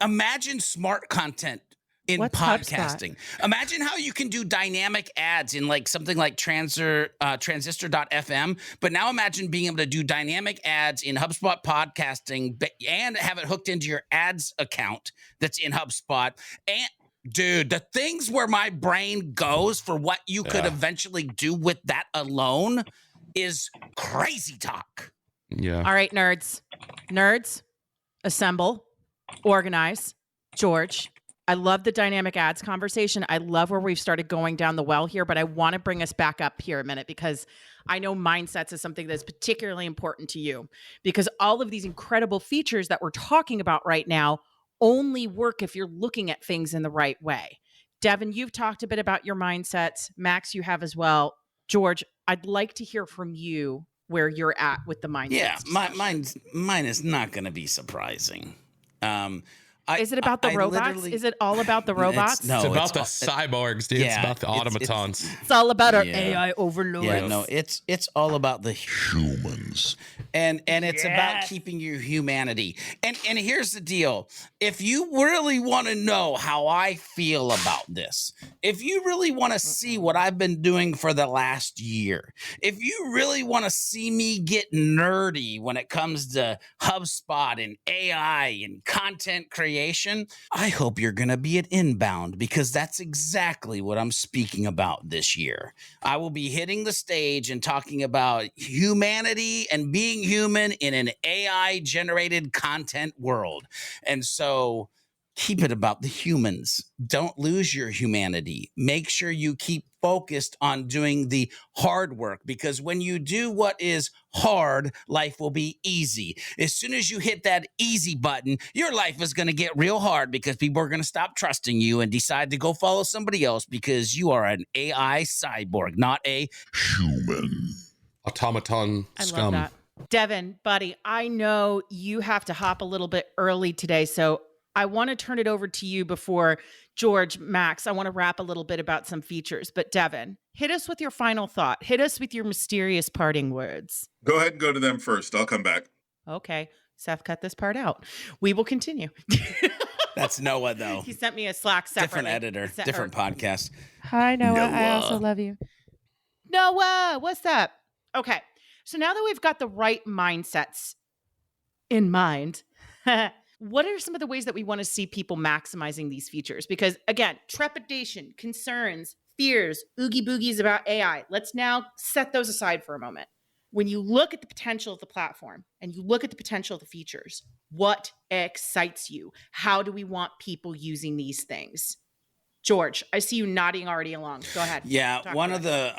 Imagine smart content in What's podcasting. Imagine how you can do dynamic ads in like something like transistor.fm. But now imagine being able to do dynamic ads in HubSpot podcasting and have it hooked into your ads account that's in HubSpot. And dude, the things where my brain goes for what you could eventually do with that alone is crazy talk. Yeah. All right, nerds, assemble, organize. George, I love the dynamic ads conversation. I love where we've started going down the well here, but I want to bring us back up here a minute, because I know mindsets is something that's particularly important to you, because all of these incredible features that we're talking about right now only work if you're looking at things in the right way. Devin, you've talked a bit about your mindsets. Max, you have as well. George, I'd like to hear from you where you're at with the mindsets. Yeah, mine is not going to be surprising. Is it about the robots? Is it all about the robots? It's about the cyborgs, dude. It's about the automatons. It's all about our AI overlords. Yeah, no, it's all about the humans. And it's about keeping your humanity. And here's the deal. If you really want to know how I feel about this, if you really want to see what I've been doing for the last year, if you really want to see me get nerdy when it comes to HubSpot and AI and content creation, I hope you're going to be at Inbound, because that's exactly what I'm speaking about this year. I will be hitting the stage and talking about humanity and being human in an AI-generated content world. And so keep it about the humans. Don't lose your humanity. Make sure you keep focused on doing the hard work, because when you do what is hard, life will be easy. As soon as you hit that easy button, your life is going to get real hard, because people are going to stop trusting you and decide to go follow somebody else, because you are an AI cyborg, not a human. Automaton scum. I love that. Devin, buddy, I know you have to hop a little bit early today, so I want to turn it over to you before George, Max. I want to wrap a little bit about some features, but Devin, hit us with your final thought. Hit us with your mysterious parting words. Go ahead and go to them first. I'll come back. Okay. Seth, cut this part out. We will continue. That's Noah, though. He sent me a Slack separately. Different editor, different podcast. Hi, Noah. I also love you. Noah, what's up? Okay. So now that we've got the right mindsets in mind, what are some of the ways that we want to see people maximizing these features? Because again, trepidation, concerns, fears, oogie boogies about AI. Let's now set those aside for a moment. When you look at the potential of the platform and you look at the potential of the features, what excites you? How do we want people using these things? George, I see you nodding already along. Go ahead. Yeah, one of the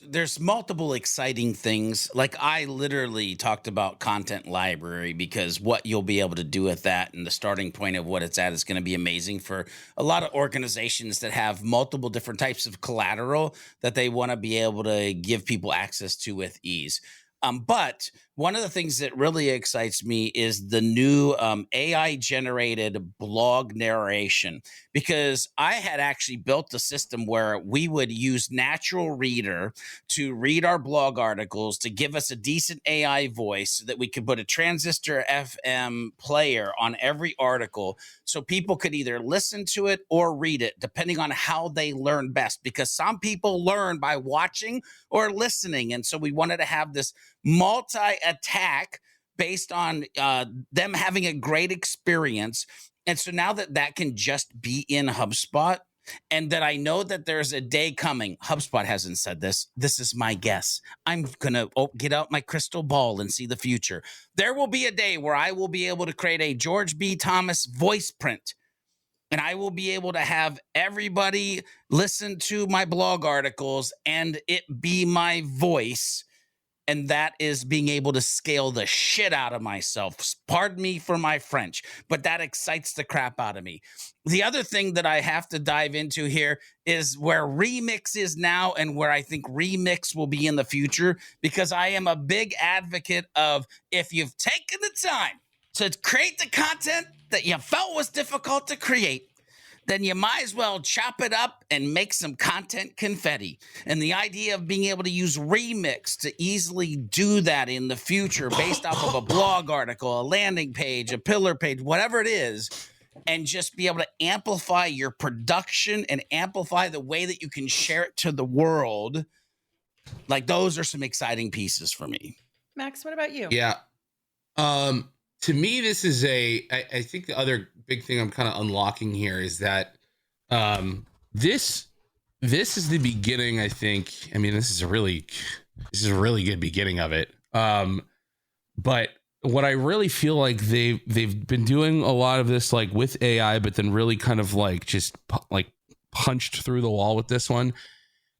there's multiple exciting things. Like I literally talked about content library, because what you'll be able to do with that and the starting point of what it's at is going to be amazing for a lot of organizations that have multiple different types of collateral that they want to be able to give people access to with ease. But one of the things that really excites me is the new AI generated blog narration, because I had actually built a system where we would use Natural Reader to read our blog articles to give us a decent AI voice so that we could put a transistor FM player on every article so people could either listen to it or read it, depending on how they learn best, because some people learn by watching or listening. And so we wanted to have this multi-attack based on them having a great experience. And so now that can just be in HubSpot, and that I know that there's a day coming. HubSpot hasn't said this. This is my guess. I'm going to get out my crystal ball and see the future. There will be a day where I will be able to create a George B. Thomas voice print, and I will be able to have everybody listen to my blog articles and it be my voice. And that is being able to scale the shit out of myself. Pardon me for my French, but that excites the crap out of me. The other thing that I have to dive into here is where Remix is now and where I think Remix will be in the future, because I am a big advocate of, if you've taken the time to create the content that you felt was difficult to create, then you might as well chop it up and make some content confetti. And the idea of being able to use Remix to easily do that in the future based off of a blog article, a landing page, a pillar page, whatever it is, and just be able to amplify your production and amplify the way that you can share it to the world. Like, those are some exciting pieces for me. Max, what about you? Yeah. To me, this is I think the other big thing I'm kind of unlocking here is that this is the beginning, I think. I mean, this is a really good beginning of it. But what I really feel like they've been doing a lot of this, like with AI, but then really kind of like just like punched through the wall with this one,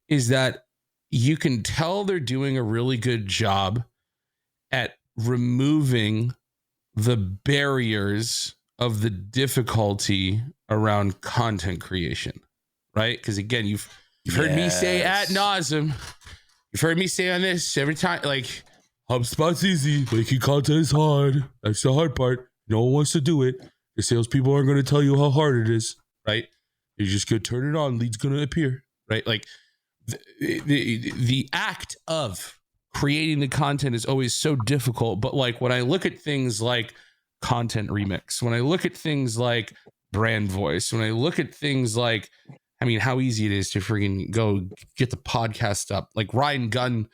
is that you can tell they're doing a really good job at removing the barriers of the difficulty around content creation, right? Because again, you've heard me say ad nauseum. You've heard me say on this every time, like, HubSpot's easy, making content is hard. That's the hard part. No one wants to do it. The salespeople aren't going to tell you how hard it is, right? You just go turn it on, lead's going to appear, right? Like the act of creating the content is always so difficult. But like when I look at things like Content Remix, when I look at things like brand voice, when I look at things like, I mean, how easy it is to freaking go get the podcast up. Like Ryan Gunn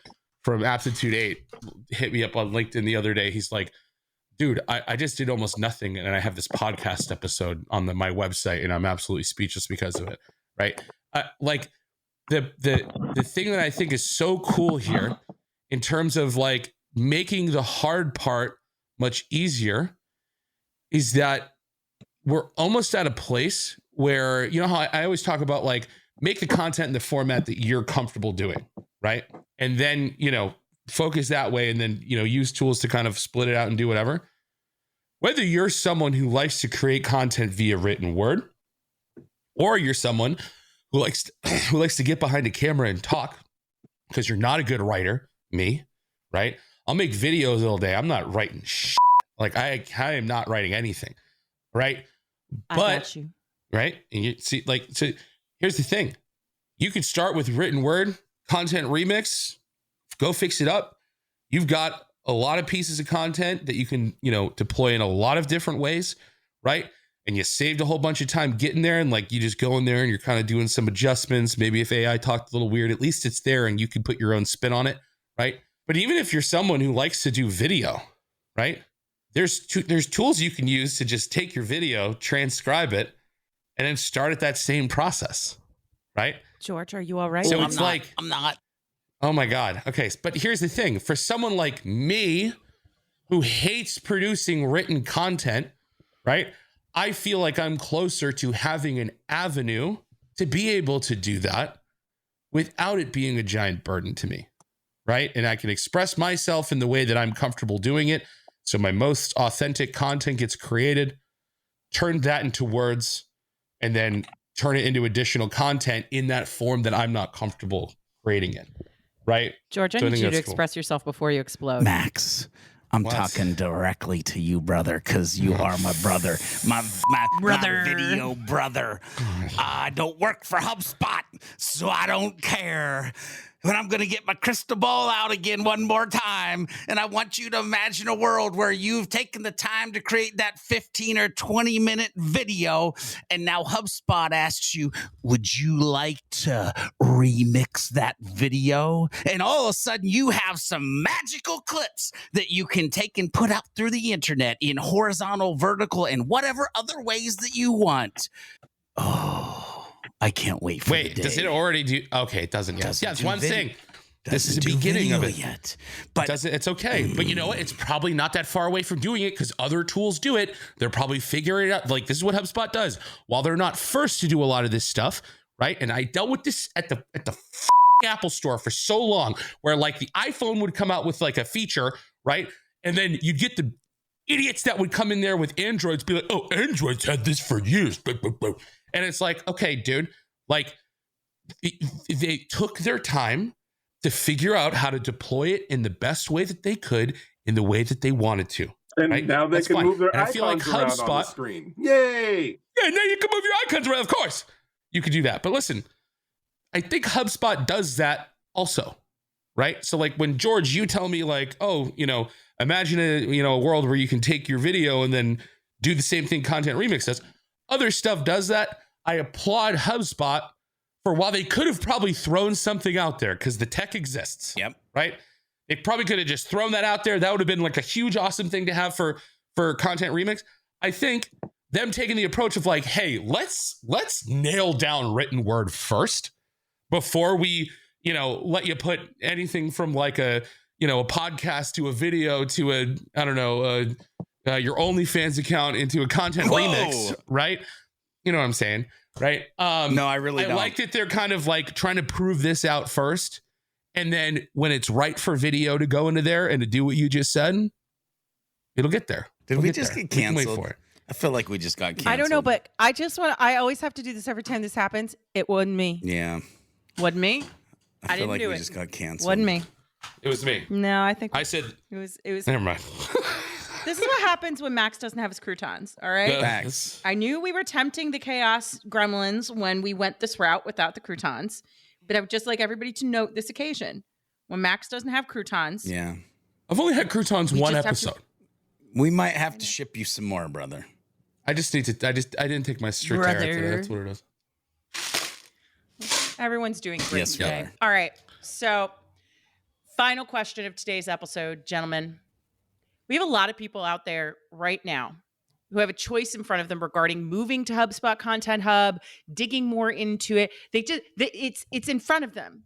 from Aptitude 8 hit me up on LinkedIn the other day. He's like, dude, I just did almost nothing, and I have this podcast episode on my website, and I'm absolutely speechless because of it, right? Like the thing that I think is so cool here in terms of like making the hard part much easier is that we're almost at a place where, you know how I always talk about, like, make the content in the format that you're comfortable doing, right? And then, you know, focus that way, and then, you know, use tools to kind of split it out and do whatever. Whether you're someone who likes to create content via written word, or you're someone who likes to get behind a camera and talk because you're not a good writer, me, right? I'll make videos all day. I'm not writing shit. Like I am not writing anything, right? I got you. Right? And you see, like, so here's the thing. You could start with written word, Content Remix, go fix it up. You've got a lot of pieces of content that you can, you know, deploy in a lot of different ways, right? And you saved a whole bunch of time getting there, and like you just go in there and you're kind of doing some adjustments. Maybe if AI talked a little weird, at least it's there and you can put your own spin on it, right? But even if you're someone who likes to do video, right? There's tools you can use to just take your video, transcribe it, and then start at that same process, right? George, are you all right? So I'm not. Oh my God. Okay. But here's the thing. For someone like me who hates producing written content, right? I feel like I'm closer to having an avenue to be able to do that without it being a giant burden to me, right? And I can express myself in the way that I'm comfortable doing it. So my most authentic content gets created, turn that into words, and then turn it into additional content in that form that I'm not comfortable creating it, right? George, I need you to express yourself before you explode. Max, I'm talking directly to you, brother, because you are my brother. My video brother. I don't work for HubSpot, so I don't care. But I'm going to get my crystal ball out again one more time. And I want you to imagine a world where you've taken the time to create that 15 or 20 minute video. And now HubSpot asks you, would you like to remix that video? And all of a sudden you have some magical clips that you can take and put out through the internet in horizontal, vertical, and whatever other ways that you want. Oh. I can't wait for the day. Does it already do? Okay, it doesn't yet. Yeah, it's one thing. This is the beginning of it. Yet. But it's okay. But you know what? It's probably not that far away from doing it because other tools do it. They're probably figuring it out. Like, this is what HubSpot does. While they're not first to do a lot of this stuff, right? And I dealt with this at the Apple store for so long, where like the iPhone would come out with like a feature, right? And then you'd get the idiots that would come in there with Androids, be like, oh, Androids had this for years. Blah, blah, blah. And it's like, okay, dude, like they took their time to figure out how to deploy it in the best way that they could, in the way that they wanted to. And right? now they That's can fine. move their and icons I feel like around HubSpot, on the screen. Yay! Yeah, now you can move your icons around. Of course, you could do that. But listen, I think HubSpot does that also, right? So like when George, you tell me like, oh, imagine a world where you can take your video and then do the same thing Content Remix does. Other stuff does that. I applaud HubSpot for, while they could have probably thrown something out there because the tech exists. Yep. Right. They probably could have just thrown that out there. That would have been like a huge, awesome thing to have for Content Remix. I think them taking the approach of like, hey, let's nail down written word first before we, let you put anything from like a podcast to a video to your OnlyFans account into a Content Remix. Right. You know what I'm saying? Right. No, I really don't. I like that they're kind of like trying to prove this out first. And then when it's right for video to go into there and to do what you just said, it'll get there. Did we just get canceled? Wait for it. I feel like we just got canceled. I don't know, but I always have to do this every time this happens. It wasn't me. Yeah. Wasn't me. I feel didn't like do we it. just got canceled. Wasn't me. It was me. No, I think I said it was. Never mind. This is what happens when Max doesn't have his croutons. All right. Facts. I knew we were tempting the chaos gremlins when we went this route without the croutons, but I would just like everybody to note this occasion when Max doesn't have croutons. Yeah. I've only had croutons one episode. We might have to ship you some more, brother. I didn't take my Stratera today. That's what it is. Everyone's doing great Yes, we today. are. All right. So, final question of today's episode, gentlemen. We have a lot of people out there right now who have a choice in front of them regarding moving to HubSpot Content Hub, digging more into it. It's in front of them.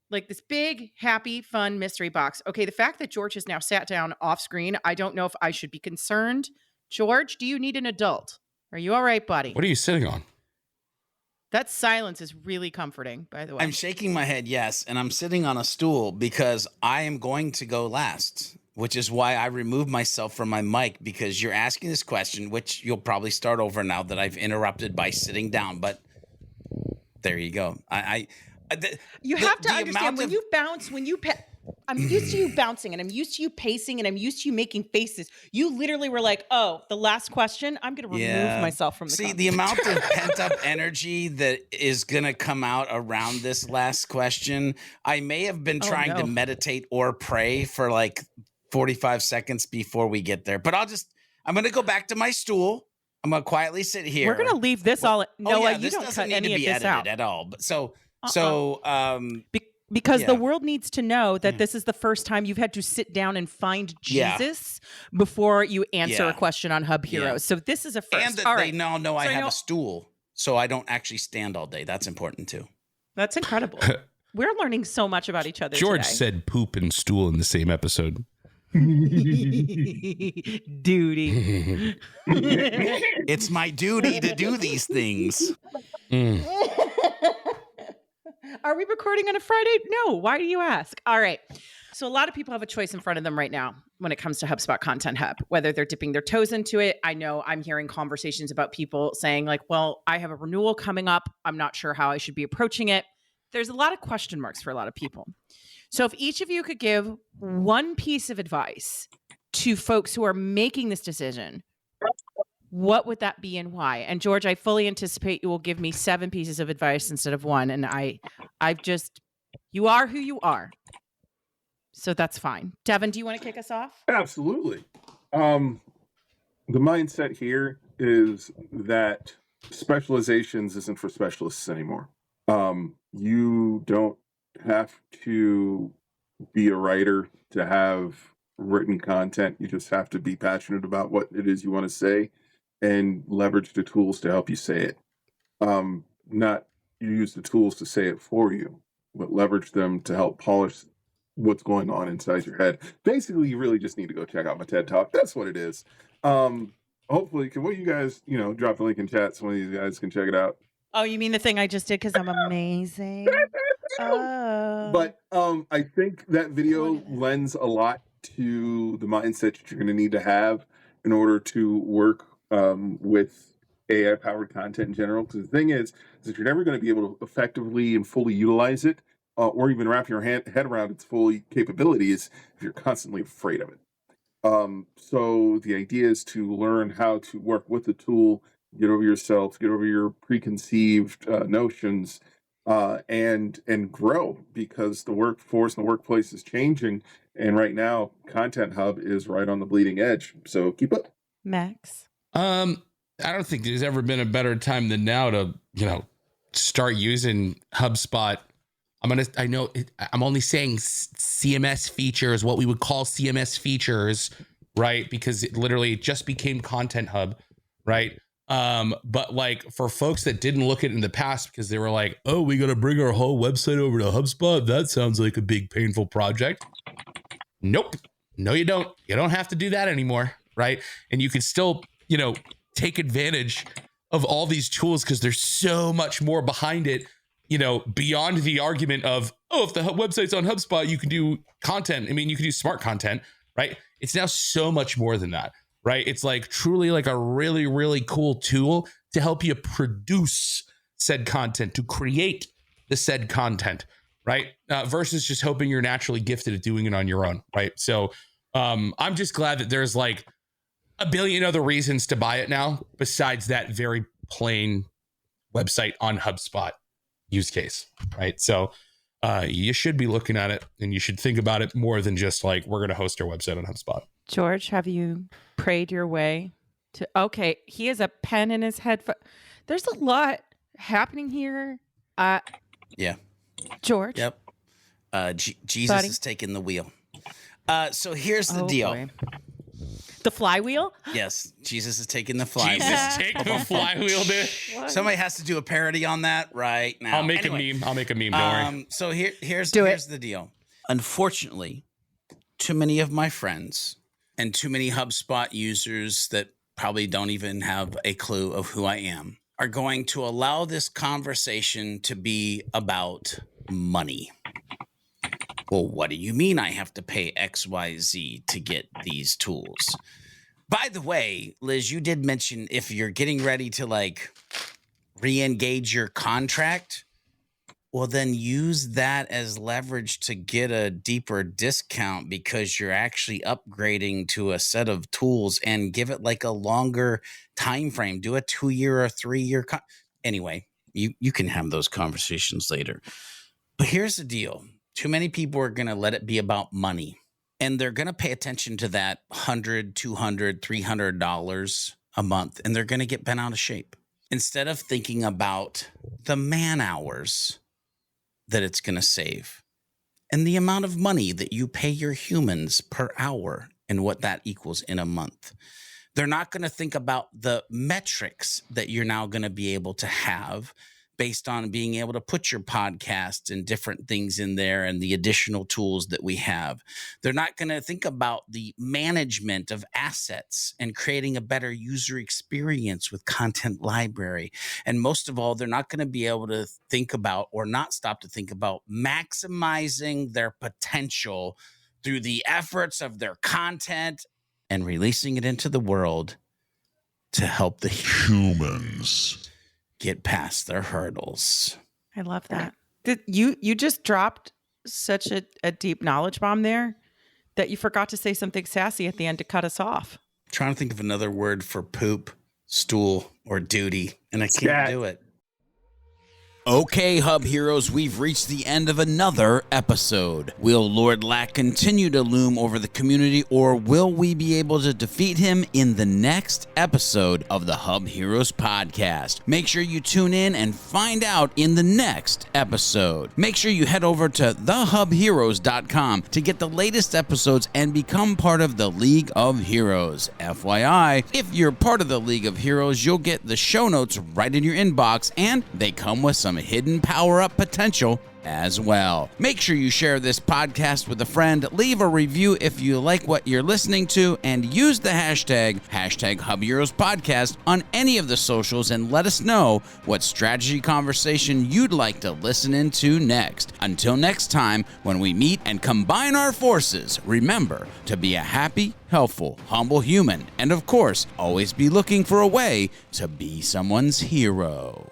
Like this big, happy, fun mystery box. Okay, the fact that George has now sat down off screen, I don't know if I should be concerned. George, do you need an adult? Are you all right, buddy? What are you sitting on? That silence is really comforting, by the way. I'm shaking my head, yes, and I'm sitting on a stool because I am going to go last, which is why I removed myself from my mic, because you're asking this question, which you'll probably start over now that I've interrupted by sitting down, but there you go. You have to understand when you bounce, I'm used to you bouncing and I'm used to you pacing and I'm used to you making faces. You literally were like, oh, the last question, I'm going to remove myself from the See, the amount of pent up energy that is going to come out around this last question. I may have been trying to meditate or pray for like 45 seconds before we get there, but I'm going to go back to my stool. I'm going to quietly sit here. We're going to leave this all. Noah, you don't cut any of this out at all. But because the world needs to know that this is the first time you've had to sit down and find Jesus before you answer a question on HubHeroes. Yeah. So this is a first. And that they now know I have a stool, so I don't actually stand all day. That's important too. That's incredible. We're learning so much about each other. George today. said poop and stool in the same episode. Duty. It's my duty to do these things. Are we recording on a Friday? No. Why do you ask? All right. So a lot of people have a choice in front of them right now when it comes to HubSpot Content Hub, whether they're dipping their toes into it. I know I'm hearing conversations about people saying like, well, I have a renewal coming up. I'm not sure how I should be approaching it. There's a lot of question marks for a lot of people. So if each of you could give one piece of advice to folks who are making this decision, what would that be and why? And George, I fully anticipate you will give me 7 pieces of advice instead of 1. And you are who you are. So that's fine. Devin, do you want to kick us off? Absolutely. The mindset here is that specializations isn't for specialists anymore. You don't have to be a writer to have written content. You just have to be passionate about what it is you want to say and leverage the tools to help you say it. Not you use the tools to say it for you, but leverage them to help polish what's going on inside your head. Basically, you really just need to go check out my TED Talk. That's what it is. Hopefully, can one of you guys, drop the link in chat so one of these guys can check it out? Oh, you mean the thing I just did because I'm amazing? Oh. But I think that video lends a lot to the mindset that you're going to need to have in order to work with AI-powered content in general. Because the thing is that you're never going to be able to effectively and fully utilize it or even wrap your head around its full capabilities if you're constantly afraid of it. So the idea is to learn how to work with the tool, get over yourself, get over your preconceived notions, and grow, because the workforce and the workplace is changing. And right now, Content Hub is right on the bleeding edge. So keep up. Max? I don't think there's ever been a better time than now to, start using HubSpot. I'm only saying CMS features, what we would call CMS features, right? Because it literally just became Content Hub, right? But like for folks that didn't look at it in the past because they were like, oh, we got to bring our whole website over to HubSpot. That sounds like a big, painful project. Nope. No, you don't. You don't have to do that anymore, right? And you can still, take advantage of all these tools because there's so much more behind it, beyond the argument of, oh, if the website's on HubSpot, you can do content. I mean, you can do smart content, right? It's now so much more than that, right? It's like truly like a really, really cool tool to help you produce said content, to create the said content, right? Versus just hoping you're naturally gifted at doing it on your own, right? So I'm just glad that there's like a billion other reasons to buy it now besides that very plain website on HubSpot use case, right? So you should be looking at it and you should think about it more than just like, we're going to host our website on HubSpot. George, have you prayed your way to, okay, he has a pen in his head. There's a lot happening here. Yeah. George. Yep. Jesus Buddy. is taking the wheel. So here's the deal. Boy. The flywheel? Yes, Jesus is taking the flywheel. Jesus, take the flywheel, dude. Somebody has to do a parody on that right now. I'll make a meme. Don't worry. So here's Do it. here's the deal. Unfortunately, too many of my friends and too many HubSpot users that probably don't even have a clue of who I am are going to allow this conversation to be about money. Well, what do you mean I have to pay XYZ to get these tools? By the way, Liz, you did mention if you're getting ready to like re-engage your contract, well, then use that as leverage to get a deeper discount because you're actually upgrading to a set of tools, and give it like a longer time frame. Do a 2-year or 3-year. Anyway, you can have those conversations later. But here's the deal. Too many people are going to let it be about money, and they're going to pay attention to that $100, $200, $300 a month, and they're going to get bent out of shape instead of thinking about the man hours that it's going to save and the amount of money that you pay your humans per hour and what that equals in a month. They're not going to think about the metrics that you're now going to be able to have based on being able to put your podcasts and different things in there and the additional tools that we have. They're not going to think about the management of assets and creating a better user experience with Content Library. And most of all, they're not going to be able to think about, or not stop to think about, maximizing their potential through the efforts of their content and releasing it into the world to help the humans get past their hurdles. I love that. You just dropped such a deep knowledge bomb there that you forgot to say something sassy at the end to cut us off. Trying to think of another word for poop, stool, or duty, and I can't do it. Okay, Hub Heroes, we've reached the end of another episode. Will Lord Lack continue to loom over the community, or will we be able to defeat him in the next episode of the Hub Heroes Podcast? Make sure you tune in and find out in the next episode. Make sure you head over to thehubheroes.com to get the latest episodes and become part of the League of Heroes. FYI, if you're part of the League of Heroes, you'll get the show notes right in your inbox, and they come with some hidden power-up potential as well. Make sure you share this podcast with a friend, leave a review if you like what you're listening to, and use the hashtag HubHeroes Podcast on any of the socials and let us know what strategy conversation you'd like to listen into next. Until next time, when we meet and combine our forces, remember to be a happy, helpful, humble human, and of course, always be looking for a way to be someone's hero.